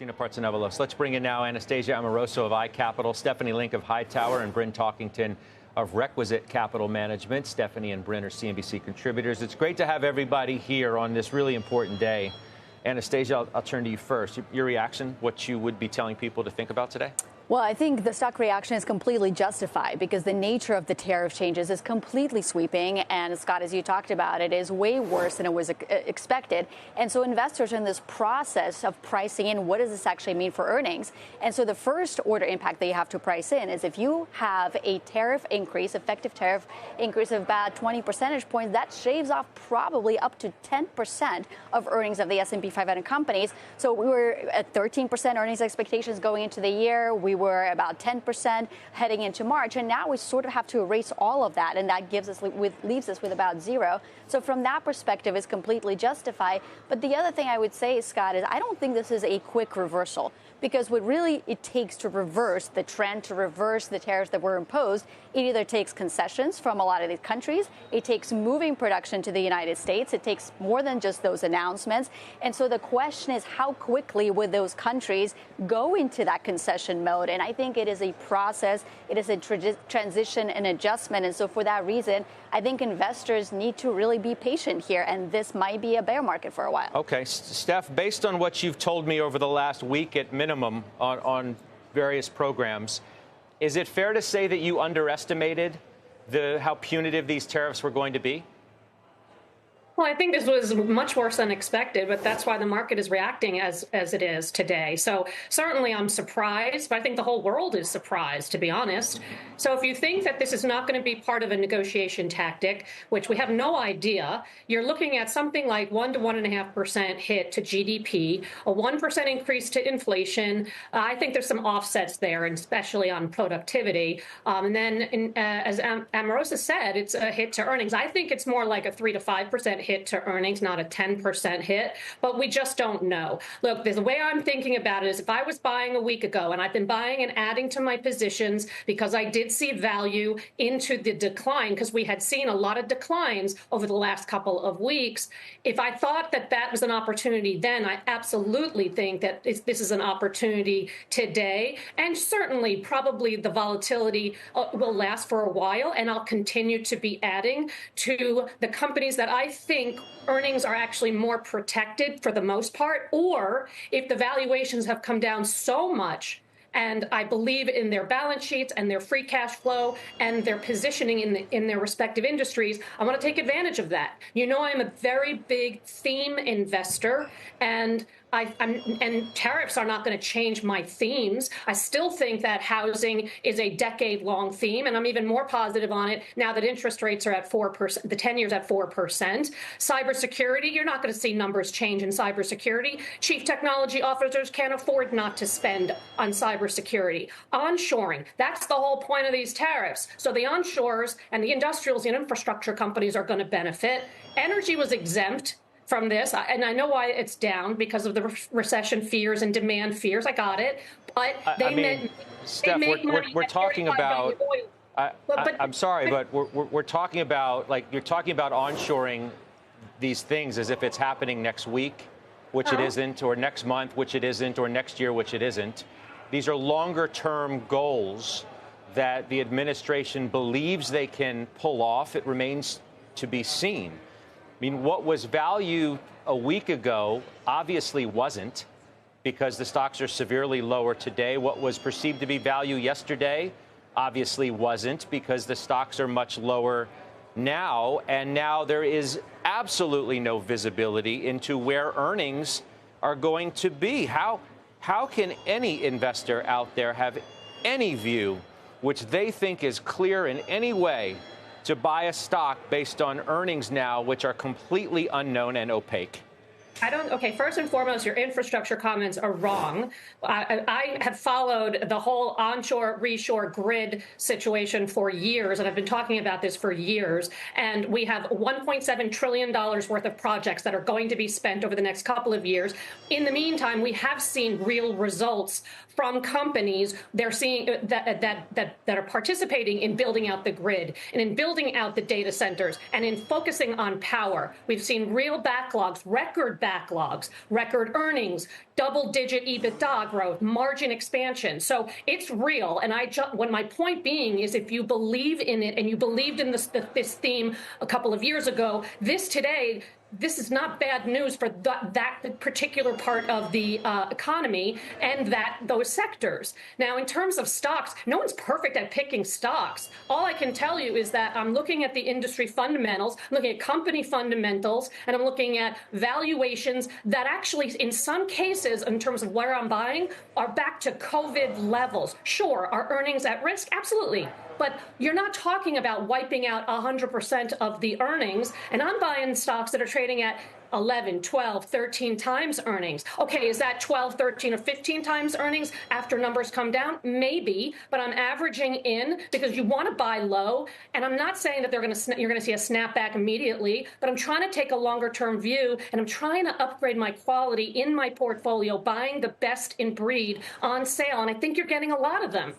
Parts-Novelos. Let's bring in now Anastasia Amoroso of iCapital, Stephanie Link of Hightower, and Bryn Talkington of Requisite Capital Management. Stephanie and Bryn are CNBC contributors. It's great to have everybody here on this really important day. Anastasia, I'll turn to you first. Your reaction, what you would be telling people to think about today? Well, I think the stock reaction is completely justified because the nature of the tariff changes is completely sweeping. And Scott, as you talked about, it is way worse than it was expected. And so investors are in this process of pricing in what does this actually mean for earnings. And so the first order impact that you have to price in is if you have a tariff increase, effective tariff increase of about 20 percentage points, that shaves off probably up to 10% of earnings of the S&P 500 companies. So we were at 13% earnings expectations going into the year. We were about 10% heading into March, and now we sort of have to erase all of that, and that leaves us with about zero. So from that perspective, it's completely justified. But the other thing I would say, Scott, is I don't think this is a quick reversal, because what really it takes to reverse the trend, to reverse the tariffs that were imposed, it either takes concessions from a lot of these countries, it takes moving production to the United States, it takes more than just those announcements. And so the question is, how quickly would those countries go into that concession mode? And I think it is a process, it is a transition and adjustment. And so for that reason, I think investors need to really be patient here, and this might be a bear market for a while. Okay, Steph, based on what you've told me over the last week at minimum on various programs, is it fair to say that you underestimated how punitive these tariffs were going to be? Well, I think this was much worse than expected, but that's why the market is reacting as it is today. So certainly I'm surprised, but I think the whole world is surprised, to be honest. So if you think that this is not going to be part of a negotiation tactic, which we have no idea, you're looking at something like 1 to 1.5% hit to GDP, a 1% increase to inflation. I think there's some offsets there, and especially on productivity. And then, as Amoroso said, it's a hit to earnings. I think it's more like a 3 to 5% hit to earnings, not a 10% hit, but we just don't know. Look, the way I'm thinking about it is if I was buying a week ago, and I've been buying and adding to my positions because I did see value into the decline, because we had seen a lot of declines over the last couple of weeks. If I thought that that was an opportunity then, I absolutely think that this is an opportunity today. And certainly, probably the volatility will last for a while, and I'll continue to be adding to the companies that I think earnings are actually more protected for the most part, or if the valuations have come down so much and I believe in their balance sheets and their free cash flow and their positioning in their respective industries, I want to take advantage of that. You know, I'm a very big theme investor, and and tariffs are not going to change my themes. I still think that housing is a decade-long theme, and I'm even more positive on it now that interest rates are at 4%, the 10 years at 4%. Cybersecurity, you're not going to see numbers change in cybersecurity. Chief technology officers can't afford not to spend on cybersecurity. Onshoring, that's the whole point of these tariffs. So the onshores and the industrials and infrastructure companies are going to benefit. Energy was exempt from this, and I know why it's down because of the recession fears and demand fears. I got it, but Steph, we're talking about. I'm sorry, but we're talking about, like, you're talking about onshoring these things as if it's happening next week, which it isn't, or next month, which it isn't, or next year, which it isn't. These are longer-term goals that the administration believes they can pull off. It remains to be seen. I mean, what was value a week ago obviously wasn't, because the stocks are severely lower today. What was perceived to be value yesterday obviously wasn't, because the stocks are much lower now. And now there is absolutely no visibility into where earnings are going to be. How can any investor out there have any view which they think is clear in any way to buy a stock based on earnings now, which are completely unknown and opaque? Okay, first and foremost, your infrastructure comments are wrong. I have followed the whole onshore, reshore grid situation for years, and I've been talking about this for years. And we have $1.7 trillion worth of projects that are going to be spent over the next couple of years. In the meantime, we have seen real results from companies. They're seeing that are participating in building out the grid and in building out the data centers and in focusing on power. We've seen real backlogs, record backlogs, record earnings, double-digit EBITDA growth, margin expansion. So it's real. And when my point being is, if you believe in it, and you believed in this theme a couple of years ago, this is not bad news for that particular part of the economy and those sectors. Now, in terms of stocks, no one's perfect at picking stocks. All I can tell you is that I'm looking at the industry fundamentals, I'm looking at company fundamentals, and I'm looking at valuations that actually, in some cases, in terms of where I'm buying, are back to COVID levels. Sure, are earnings at risk? Absolutely. But you're not talking about wiping out 100% of the earnings. And I'm buying stocks that are trading at 11, 12, 13 times earnings. Okay, is that 12, 13, or 15 times earnings after numbers come down? Maybe, but I'm averaging in because you want to buy low. And I'm not saying that you're going to see a snapback immediately, but I'm trying to take a longer term view, and I'm trying to upgrade my quality in my portfolio, buying the best in breed on sale. And I think you're getting a lot of them.